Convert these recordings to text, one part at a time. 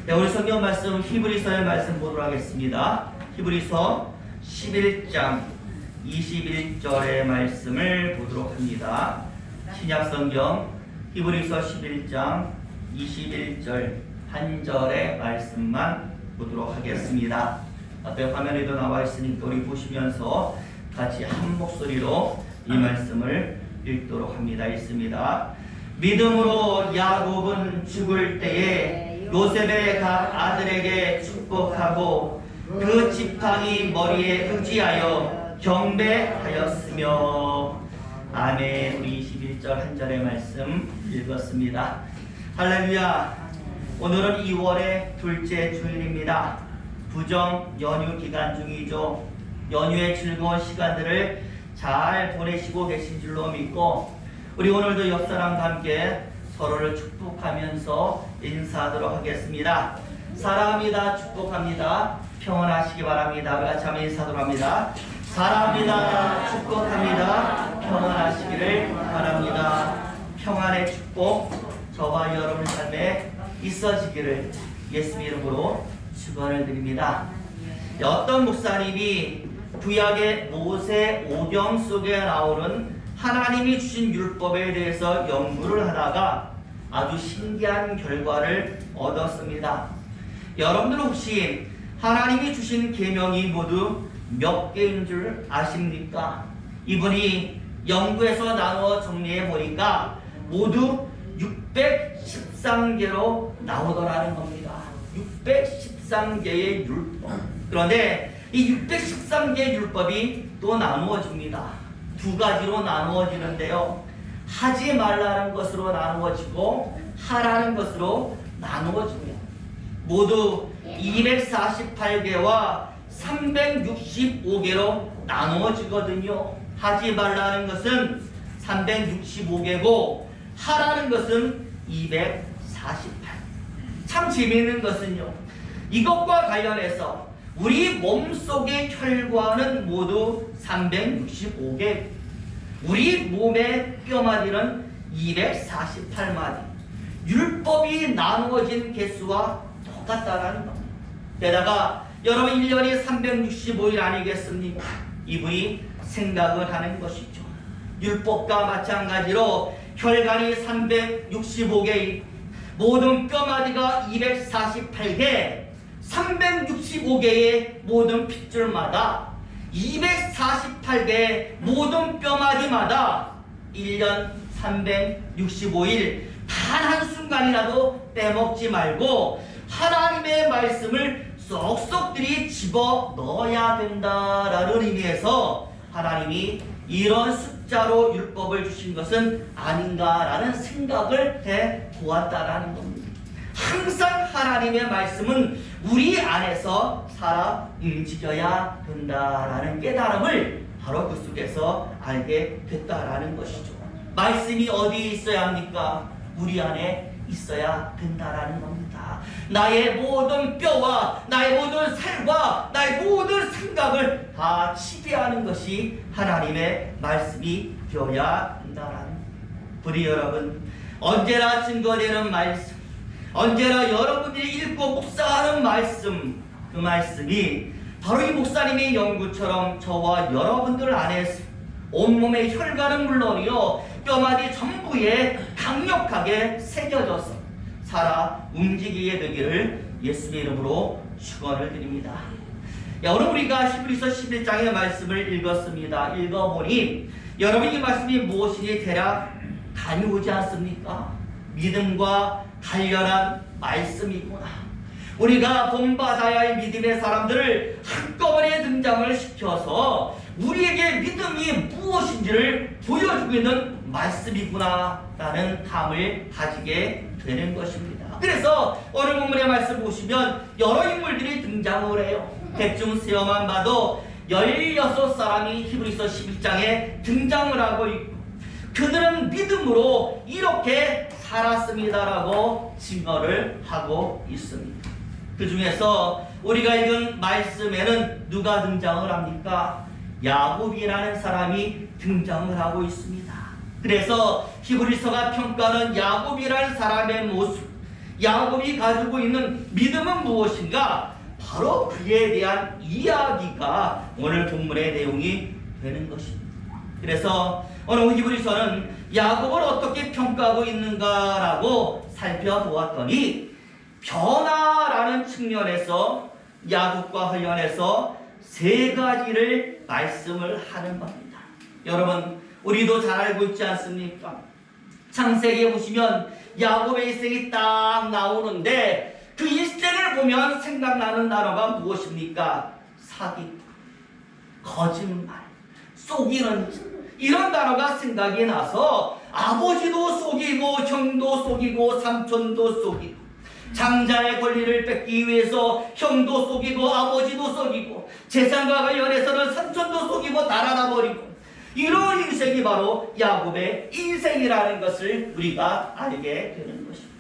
네, 우리 성경 말씀 히브리서의 말씀 보도록 하겠습니다. 히브리서 11장 21절의 말씀을 보도록 합니다. 신약 성경 히브리서 11장 21절 한 절의 말씀만 보도록 하겠습니다. 앞에 화면에도 나와 있으니까 우리 보시면서 같이 한 목소리로 이 말씀을 읽도록 합니다. 있습니다. 믿음으로 야곱은 죽을 때에 요셉의 각 아들에게 축복하고 그 지팡이 머리에 의지하여 경배하였으며. 아멘. 우리 21절 한 절의 말씀 읽었습니다. 할렐루야. 오늘은 2월의 둘째 주일입니다. 부정 연휴 기간 중이죠. 연휴의 즐거운 시간들을 잘 보내시고 계신 줄로 믿고, 우리 오늘도 옆 사람과 함께 서로를 축복하면서 인사하도록 하겠습니다. 사랑합니다. 축복합니다. 평안하시기 바랍니다. 우리 같이 한번 인사하도록 합니다. 사랑합니다. 축복합니다. 평안하시기를 바랍니다. 평안의 축복 저와 여러분 삶에 있어지기를 예수님 이름으로 축원을 드립니다. 어떤 목사님이 구약의 모세 오경 속에 나오는 하나님이 주신 율법에 대해서 연구를 하다가 아주 신기한 결과를 얻었습니다. 여러분들 혹시 하나님이 주신 계명이 모두 몇 개인 줄 아십니까? 이분이 연구해서 나누어 정리해 보니까 모두 613개로 나오더라는 겁니다. 613개의 율법. 그런데 이 613개의 율법이 또 나누어집니다. 두 가지로 나누어지는데요. 하지 말라는 것으로 나누어지고 하라는 것으로 나누어집니다. 모두 248개와 365개로 나누어지거든요. 하지 말라는 것은 365개고 하라는 것은 248. 참 재미있는 것은요, 이것과 관련해서 우리 몸속의 혈관은 모두 365개, 우리 몸의 뼈마디는 248마디, 율법이 나누어진 개수와 똑같다라는 겁니다. 게다가 여러분 1년이 365일 아니겠습니까? 이분이 생각을 하는 것이죠. 율법과 마찬가지로 혈관이 365개, 모든 뼈마디가 248개, 365개의 모든 핏줄마다 248개의 모든 뼈마디마다 1년 365일 단 한순간이라도 빼먹지 말고 하나님의 말씀을 쏙쏙들이 집어 넣어야 된다라는 의미에서 하나님이 이런 숫자로 율법을 주신 것은 아닌가라는 생각을 해 보았다라는 겁니다. 항상 하나님의 말씀은 우리 안에서 살아 움직여야 된다라는 깨달음을 바로 그 속에서 알게 됐다라는 것이죠. 말씀이 어디에 있어야 합니까? 우리 안에 있어야 된다라는 겁니다. 나의 모든 뼈와 나의 모든 살과 나의 모든 생각을 다 지배하는 것이 하나님의 말씀이 되어야 된다라는, 우리 여러분, 언제나 증거되는 말씀, 언제나 여러분들이 읽고 묵상하는 말씀, 그 말씀이 바로 이 목사님의 연구처럼 저와 여러분들 안에 온몸의 혈관은 물론이요 뼈마디 전부에 강력하게 새겨져서 살아 움직이게 되기를 예수의 이름으로 축원을 드립니다. 오늘 우리가 히브리서 11장의 말씀을 읽었습니다. 읽어보니 여러분 이 말씀이 무엇인지 대략 감이 오지 않습니까? 믿음과 관련한 말씀이구나. 우리가 본받아야 할 믿음의 사람들을 한꺼번에 등장을 시켜서 우리에게 믿음이 무엇인지를 보여주고 있는 말씀이구나 라는 감을 가지게 되는 것입니다. 그래서 오늘 본문의 말씀 보시면 여러 인물들이 등장을 해요. 대충 세어만 봐도 16사람이 히브리서 11장에 등장을 하고 있고, 그들은 믿음으로 이렇게 살았습니다라고 증거를 하고 있습니다. 그 중에서 우리가 읽은 말씀에는 누가 등장을 합니까? 야곱이라는 사람이 등장을 하고 있습니다. 그래서 히브리서가 평가하는 야곱이라는 사람의 모습, 야곱이 가지고 있는 믿음은 무엇인가? 바로 그에 대한 이야기가 오늘 본문의 내용이 되는 것입니다. 그래서 오늘 히브리서는 야곱을 어떻게 평가하고 있는가라고 살펴보았더니 변화라는 측면에서 야곱과 관련해서 세 가지를 말씀을 하는 겁니다. 여러분, 우리도 잘 알고 있지 않습니까? 창세기에 보시면 야곱의 일생이 딱 나오는데 그 일생을 보면 생각나는 단어가 무엇입니까? 사기, 거짓말, 속이는 이런 단어가 생각이 나서 아버지도 속이고 형도 속이고 삼촌도 속이고 장자의 권리를 뺏기 위해서 형도 속이고 아버지도 속이고 재산과 관련해서는 삼촌도 속이고 달아나 버리고 이런 인생이 바로 야곱의 인생이라는 것을 우리가 알게 되는 것입니다.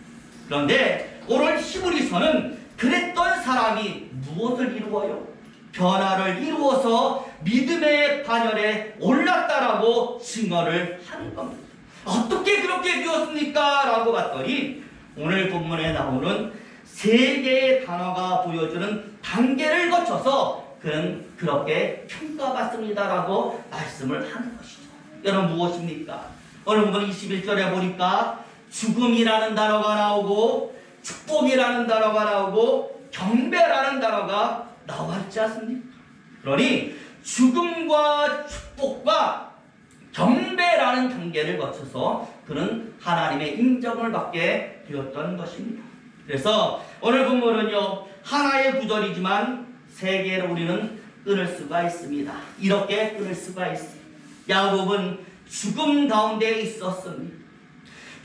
그런데 오늘 히브리서는 그랬던 사람이 무엇을 이루어요? 변화를 이루어서 믿음의 반열에 올랐다라고 증언을 하는 겁니다. 어떻게 그렇게 되었습니까? 라고 봤더니 오늘 본문에 나오는 세 개의 단어가 보여주는 단계를 거쳐서 그는 그렇게 평가받습니다라고 말씀을 하는 것이죠. 여러분, 무엇입니까? 오늘 본문 21절에 보니까 죽음이라는 단어가 나오고 축복이라는 단어가 나오고 경배라는 단어가 나와 있지 않습니까? 그러니 죽음과 축복과 경배라는 단계를 거쳐서 그는 하나님의 인정을 받게 되었던 것입니다. 그래서 오늘 본문은요, 하나의 구절이지만 세 개로 우리는 끊을 수가 있습니다. 이렇게 끊을 수가 있습니다. 야곱은 죽음 가운데 있었습니다.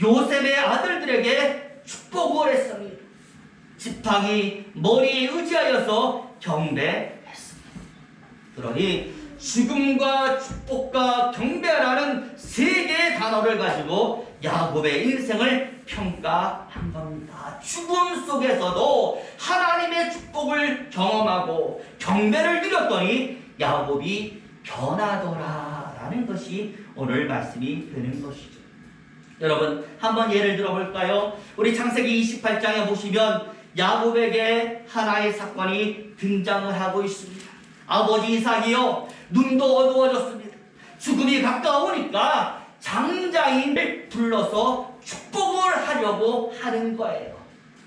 요셉의 아들들에게 축복을 했습니다. 지팡이 머리에 의지하여서 경배했습니다. 그러니 죽음과 축복과 경배라는 세 개의 단어를 가지고 야곱의 인생을 평가한 겁니다. 죽음 속에서도 하나님의 축복을 경험하고 경배를 드렸더니 야곱이 변하더라라는 것이 오늘 말씀이 되는 것이죠. 여러분, 한번 예를 들어볼까요? 우리 창세기 28장에 보시면 야곱에게 하나의 사건이 등장을 하고 있습니다. 아버지 이삭이요, 눈도 어두워졌습니다. 죽음이 가까우니까 장자인을 불러서 축복을 하려고 하는 거예요.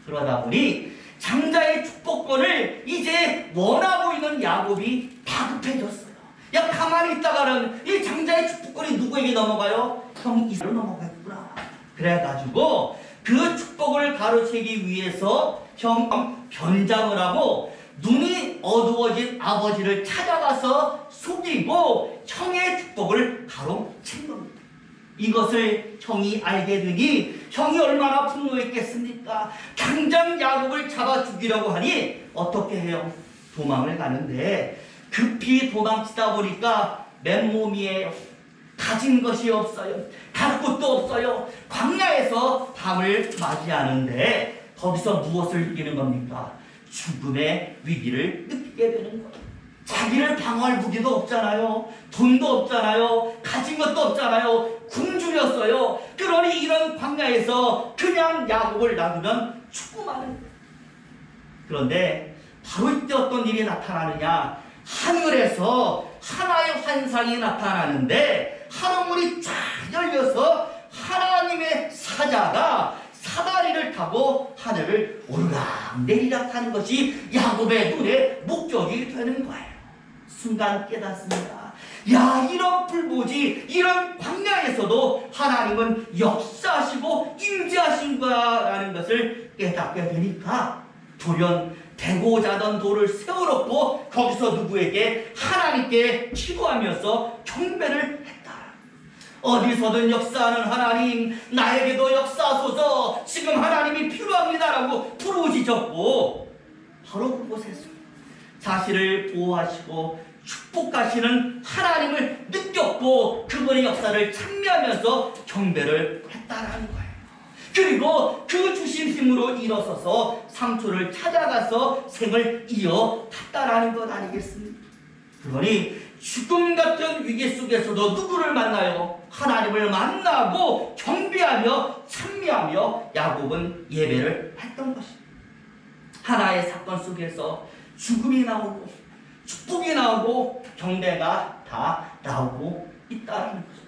그러다 보니 장자의 축복권을 이제 원하고 있는 야곱이 다급해졌어요. 야, 가만히 있다가는 이 장자의 축복권이 누구에게 넘어가요? 형 이삭으로 넘어갔구나. 그래가지고 그 축복을 가로채기 위해서 형 변장을 하고 눈이 어두워진 아버지를 찾아가서 속이고 형의 축복을 가로챈 겁니다. 이것을 형이 알게 되니 형이 얼마나 분노했겠습니까? 당장 야곱을 잡아 죽이려고 하니 어떻게 해요? 도망을 가는데 급히 도망치다 보니까 맨몸이에요. 가진 것이 없어요. 갈 곳도 없어요. 광야에서 밤을 맞이하는데 거기서 무엇을 느끼는 겁니까? 죽음의 위기를 느끼게 되는 거예요. 자기를 방어할 무기도 없잖아요. 돈도 없잖아요. 가진 것도 없잖아요. 굶주렸어요. 그러니 이런 광야에서 그냥 야곱을 놔두면 죽고마는 거예요. 그런데 바로 이때 어떤 일이 나타나느냐? 하늘에서 하나의 환상이 나타나는데 하늘문이 쫙 열려서 하나님의 사자가 사다리를 타고 하늘을 오르락 내리락 하는 것이 야곱의 눈에 목격이 되는 거예요. 순간 깨닫습니다. 야, 이런 불보지, 이런 광야에서도 하나님은 역사하시고 임재하신 거라는 것을 깨닫게 되니까 돌연 대고 자던 돌을 세워놓고 거기서 누구에게? 하나님께 기도하면서 경배를 했다. 어디서든 역사하는 하나님, 나에게도 역사하소서, 지금 하나님이 필요합니다라고 부르짖었고 바로 그곳에서 자신을 보호하시고 축복하시는 하나님을 느꼈고 그분의 역사를 찬미하면서 경배를 했다라는 거예요. 그리고 그 주신 힘으로 일어서서 삼촌을 찾아가서 생을 이어갔다라는 것 아니겠습니까? 그러니 죽음 같은 위기 속에서도 누구를 만나요? 하나님을 만나고 경배하며 찬미하며 야곱은 예배를 했던 것입니다. 하나의 사건 속에서 죽음이 나오고 축복이 나오고 경배가 다 나오고 있다는 거죠.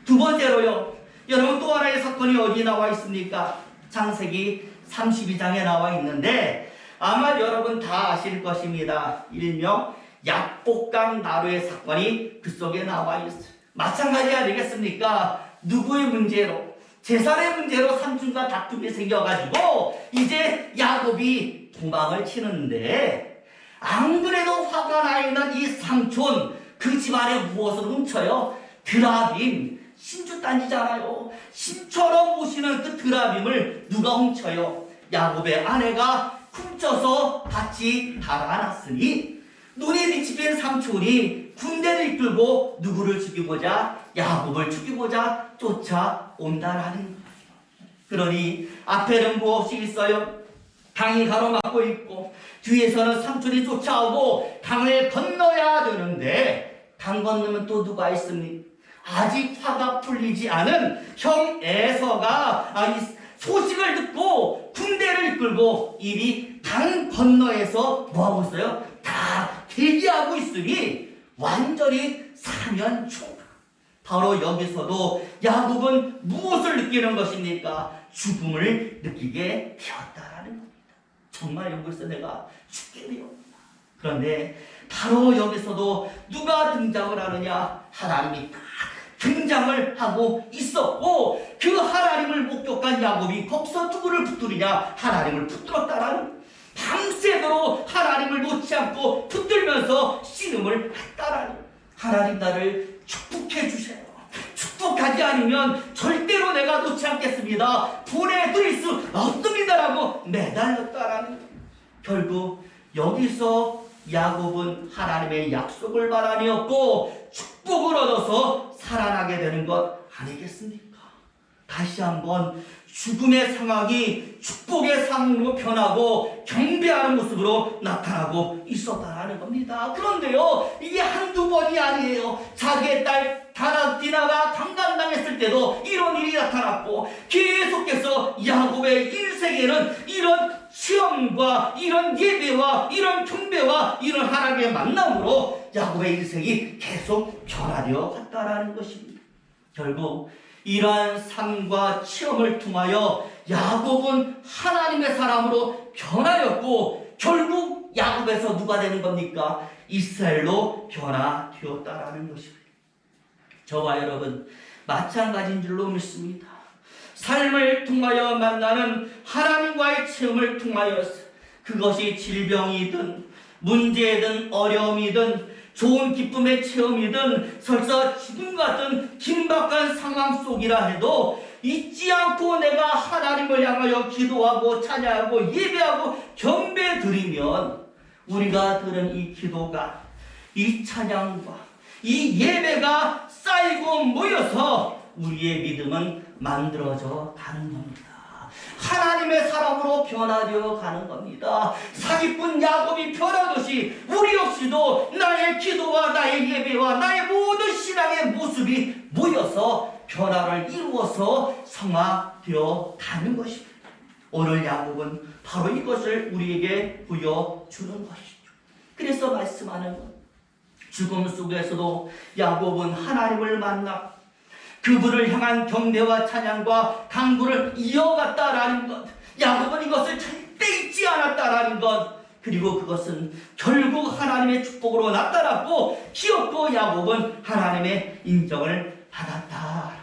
두 번째로요, 여러분 또 하나의 사건이 어디 나와 있습니까? 창세기 32장에 나와 있는데 아마 여러분 다 아실 것입니다. 일명 약복강 나루의 사건이 그 속에 나와 있어요. 마찬가지 아니겠습니까? 누구의 문제로? 재산의 문제로 삼촌과 다툼이 생겨가지고 이제 야곱이 도망을 치는데, 안 그래도 화가 나 있는 이 삼촌, 그 집안에 무엇을 훔쳐요? 드라빔, 신주단지잖아요. 신처럼 모시는 그 드라빔을 누가 훔쳐요? 야곱의 아내가 훔쳐서 같이 달아놨으니 눈이 뒤집힌 삼촌이 군대를 이끌고 누구를 죽이고자? 야곱을 죽이고자 쫓아온다라는 거예요. 그러니 앞에는 무엇이 있어요? 강이 가로막고 있고 뒤에서는 삼촌이 쫓아오고 강을 건너야 되는데, 강 건너면 또 누가 있습니까? 아직 화가 풀리지 않은 형 에서가 이 소식을 듣고 군대를 이끌고 이미 강 건너에서 뭐하고 있어요? 다 대기하고 있으니 완전히 사면초가. 바로 여기서도 야곱은 무엇을 느끼는 것입니까? 죽음을 느끼게 되었다라는 겁니다. 정말 여기서 내가 죽게 되었구나. 그런데 바로 여기서도 누가 등장을 하느냐? 하나님이 딱 등장을 하고 있었고, 그 하나님을 목격한 야곱이 거기서 누구를 붙들느냐? 하나님을 붙들었다라는, 밤새도록 하나님을 놓지 않고 붙들면서 씨름을 했다라는, 하나님 나를 축복해 주세요. 축복하지 않으면 절대로 내가 놓지 않겠습니다. 보내드릴 수 없습니다라고 매달렸다라는. 결국 여기서 야곱은 하나님의 약속을 바라니었고 축복을 얻어서 살아나게 되는 것 아니겠습니까? 다시 한번 죽음의 상황이 축복의 상황으로 변하고 경배하는 모습으로 나타나고 있었다라는 겁니다. 그런데요, 이게 한두 번이 아니에요. 자기의 딸 디나가 강간당했을 때도 이런 일이 나타났고, 계속해서 야곱의 인생에는 이런 시험과 이런 예배와 이런 경배와 이런 하나님의 만남으로 야곱의 인생이 계속 변화되어 갔다라는 것입니다. 결국 이러한 삶과 체험을 통하여 야곱은 하나님의 사람으로 변하였고, 결국 야곱에서 누가 되는 겁니까? 이스라엘로 변화되었다라는 것입니다. 저와 여러분 마찬가지인 줄로 믿습니다. 삶을 통하여 만나는 하나님과의 체험을 통하여서, 그것이 질병이든 문제든 어려움이든 좋은 기쁨의 체험이든 설사 죽음 같은 긴박한 상황 속이라 해도 잊지 않고 내가 하나님을 향하여 기도하고 찬양하고 예배하고 경배 드리면, 우리가 드는 이 기도가, 이 찬양과 이 예배가 쌓이고 모여서 우리의 믿음은 만들어져 가는 겁니다. 하나님의 사람으로 변화되어 가는 겁니다. 사기꾼 야곱이 변하듯이 우리 역시도 나의 기도와 나의 예배와 나의 모든 신앙의 모습이 모여서 변화를 이루어서 성화되어 가는 것입니다. 오늘 야곱은 바로 이것을 우리에게 보여주는 것이죠. 그래서 말씀하는 것, 죽음 속에서도 야곱은 하나님을 만나 그분을 향한 경배와 찬양과 간구를 이어갔다라는 것, 야곱은 이것을 절대 잊지 않았다라는 것, 그리고 그것은 결국 하나님의 축복으로 나타났고 키웠고 야곱은 하나님의 인정을 받았다.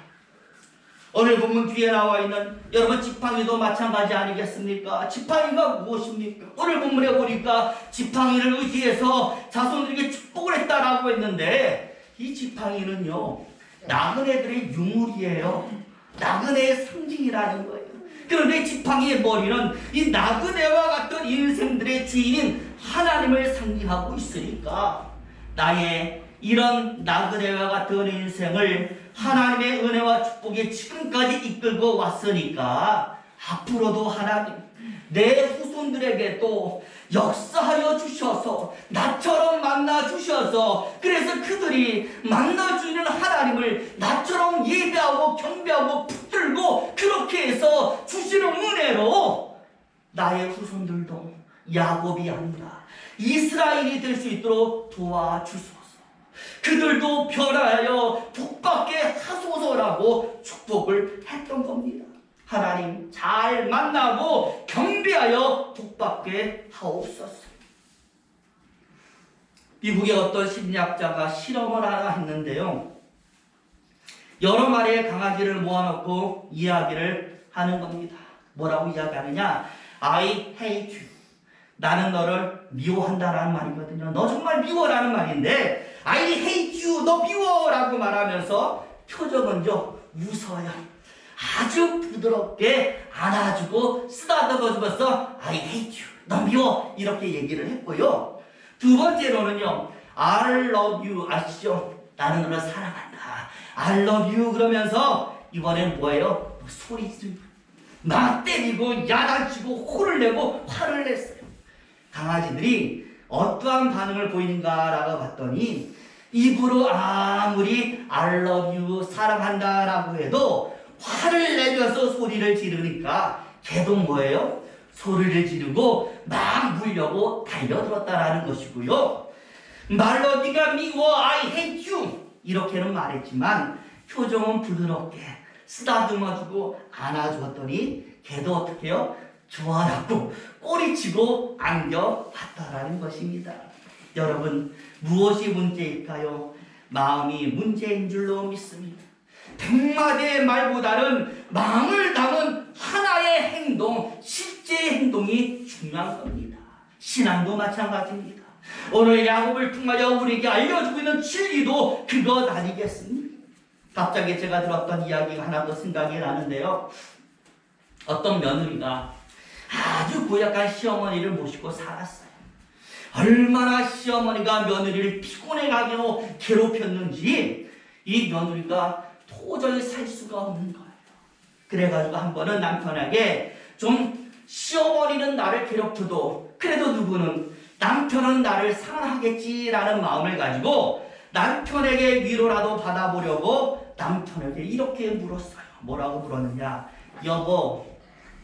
오늘 본문 뒤에 나와 있는 여러분 지팡이도 마찬가지 아니겠습니까? 지팡이가 무엇입니까? 오늘 본문에 보니까 지팡이를 의지해서 자손들에게 축복을 했다라고 했는데, 이 지팡이는요 나그네들의 유물이에요. 나그네의 상징이라는 거예요. 그런데 지팡이의 머리는 이 나그네와 같은 인생들의 주인인 하나님을 상징하고 있으니까, 나의 이런 나그네와 같은 인생을 하나님의 은혜와 축복이 지금까지 이끌고 왔으니까 앞으로도 하나님 내 후손들에게도 역사하여 주셔서 나처럼 만나 주셔서, 그래서 그들이 만나주는 하나님을 나처럼 예배하고 경배하고 붙들고 그렇게 해서 주시는 은혜로 나의 후손들도 야곱이 아니라 이스라엘이 될 수 있도록 도와주소서. 그들도 변하여 복받게 하소서라고 축복을 했던 겁니다. 하나님 잘 만나고 경배하여 복받게 하옵소서. 미국의 어떤 심리학자가 실험을 하나 했는데요. 여러 마리의 강아지를 모아놓고 이야기를 하는 겁니다. 뭐라고 이야기하느냐? I hate you. 나는 너를 미워한다라는 말이거든요. 너 정말 미워라는 말인데 I hate you. 너 미워라고 말하면서 표정은요 웃어요. 아주 부드럽게 안아주고 쓰다듬어주면서 I hate you. 너 미워. 이렇게 얘기를 했고요. 두 번째로는요, I love you. 아시죠? 나는 너를 사랑한다. I love you. 그러면서 이번엔 뭐예요? 소리 지르고 막 때리고 야단치고 호를 내고 화를 냈어요. 강아지들이 어떠한 반응을 보이는가라고 봤더니 입으로 아무리 I love you 사랑한다라고 해도 화를 내면서 소리를 지르니까 걔도 뭐예요? 소리를 지르고 막 물려고 달려들었다라는 것이고요. 말로 네가 미워 I hate you 이렇게는 말했지만 표정은 부드럽게 쓰다듬어주고 안아주었더니 걔도 어떻게 해요? 좋아하고 꼬리치고 안겨봤다라는 것입니다. 여러분 무엇이 문제일까요? 마음이 문제인 줄로 믿습니다. 100마디의 말보다는 마음을 담은 하나의 행동, 실제 행동이 중요한 겁니다. 신앙도 마찬가지입니다. 오늘 야곱을 통하여 우리에게 알려주고 있는 진리도 그것 아니겠습니까? 갑자기 제가 들었던 이야기가 하나 더 생각이 나는데요. 어떤 며느리가 아주 고약한 시어머니를 모시고 살았어요. 얼마나 시어머니가 며느리를 피곤해하게 괴롭혔는지 이 며느리가 도저히 살 수가 없는 거예요. 그래가지고 한 번은 남편에게 좀 시어머니는 나를 괴롭혀도 그래도 누구는 남편은 나를 사랑하겠지라는 마음을 가지고 남편에게 위로라도 받아보려고 남편에게 이렇게 물었어요. 뭐라고 물었느냐? 여보,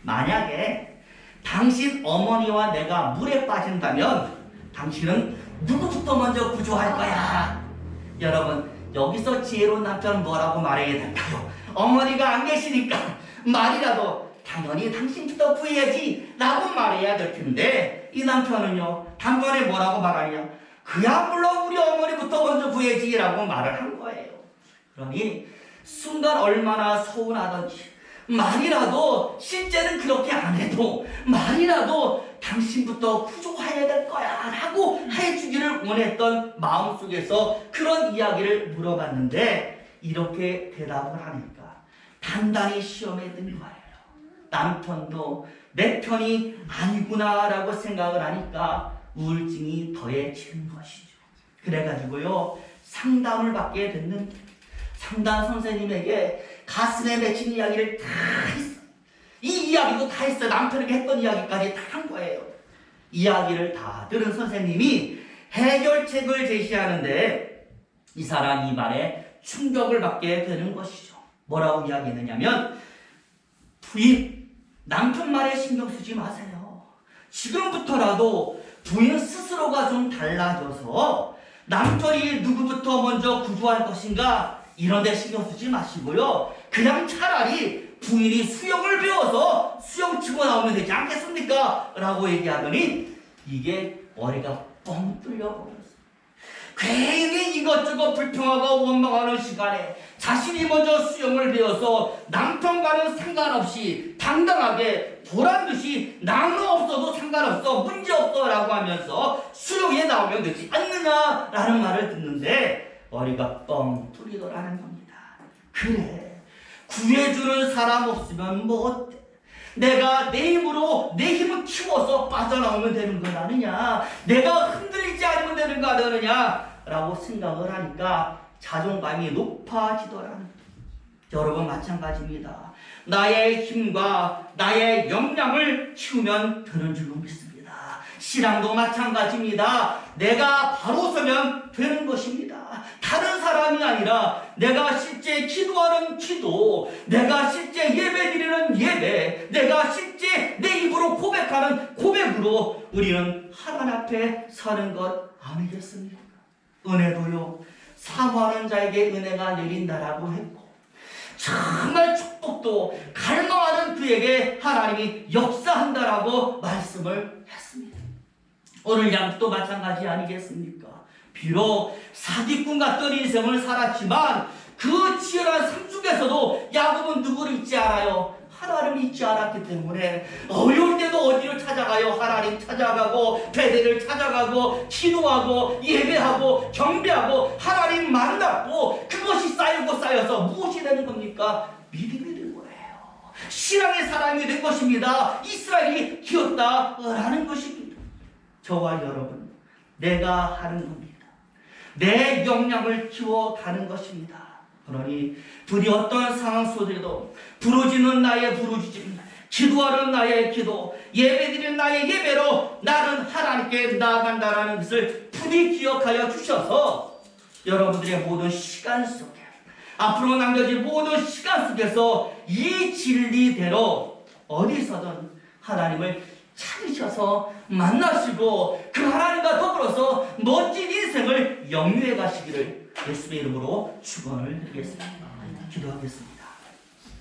만약에 당신 어머니와 내가 물에 빠진다면 당신은 누구부터 먼저 구조할 거야? 여러분 여기서 지혜로운 남편은 뭐라고 말해야 될까요? 어머니가 안 계시니까 말이라도 당연히 당신부터 구해야지 라고 말해야 될 텐데 이 남편은요 단번에 뭐라고 말하냐? 그야말로 우리 어머니부터 먼저 구해야지 라고 말을 한 거예요. 그러니 순간 얼마나 서운하던지 말이라도 실제는 그렇게 안 해도 말이라도 당신부터 구조해야 될 거야 라고 해주기를 원했던 마음속에서 그런 이야기를 물어봤는데 이렇게 대답을 하니까 단단히 시험에 든 거예요. 남편도 내 편이 아니구나 라고 생각을 하니까 우울증이 더해지는 것이죠. 그래가지고요 상담을 받게 됐는데 상담 선생님에게 가슴에 맺힌 이야기를 다 했어요. 이 이야기도 다 했어요. 남편에게 했던 이야기까지 다 한 거예요. 이야기를 다 들은 선생님이 해결책을 제시하는데 이 사람 이 말에 충격을 받게 되는 것이죠. 뭐라고 이야기했느냐면 부인, 남편 말에 신경 쓰지 마세요. 지금부터라도 부인 스스로가 좀 달라져서 남편이 누구부터 먼저 구조할 것인가 이런 데 신경 쓰지 마시고요. 그냥 차라리 부인이 수영을 배워서 수영 치고 나오면 되지 않겠습니까? 라고 얘기하더니 이게 머리가 뻥 뚫려버렸어요. 괜히 이것저것 불평하고 원망하는 시간에 자신이 먼저 수영을 배워서 남편과는 상관없이 당당하게 보란듯이 나는 없어도 상관없어 문제없어 라고 하면서 수영에 나오면 되지 않느냐라는 말을 듣는데 머리가 뻥 뚫리더라는 겁니다. 그래 구해주는 사람 없으면 뭐 어때? 내가 내 힘으로 내 힘을 키워서 빠져나오면 되는 건 아니냐? 내가 흔들리지 않으면 되는 거 아니냐? 라고 생각을 하니까 자존감이 높아지더라는 거예요. 여러분 마찬가지입니다. 나의 힘과 나의 역량을 키우면 되는 줄로 믿습니다. 신앙도 마찬가지입니다. 내가 바로 서면 되는 것입니다. 다른 사람이 아니라 내가 실제 기도하는 기도, 내가 실제 예배 드리는 예배, 내가 실제 내 입으로 고백하는 고백으로 우리는 하나님 앞에 서는 것 아니겠습니까? 은혜도요, 사모하는 자에게 은혜가 내린다라고 했고, 정말 축복도 갈망하는 그에게 하나님이 역사한다라고 말씀을 했습니다. 오늘 양도 마찬가지 아니겠습니까? 비록 사기꾼 같던 인생을 살았지만 그 치열한 삶 속에서도 야곱은 누구를 잊지 않아요? 하나님을 잊지 않았기 때문에 어려울 때도 어디를 찾아가요? 하나님 찾아가고 베델을 찾아가고 기도하고 예배하고 경배하고 하나님 만났고, 그것이 쌓이고 쌓여서 무엇이 되는 겁니까? 믿음이 된 거예요. 신앙의 사람이 된 것입니다. 이스라엘이 키웠다라는 것입니다. 저와 여러분, 내가 하는 겁니다. 내 역량을 키워가는 것입니다. 그러니 부디 어떠한 상황 속에도 부르짖는 나의 부르짖음, 기도하는 나의 기도, 예배드리는 나의 예배로 나는 하나님께 나아간다라는 것을 부디 기억하여 주셔서 여러분들의 모든 시간 속에, 앞으로 남겨진 모든 시간 속에서 이 진리대로 어디서든 하나님을 찾으셔서 만나시고 그 하나님과 더불어서 멋진 인생을 영유해 가시기를 예수의 이름으로 축원을 드리겠습니다. 기도하겠습니다.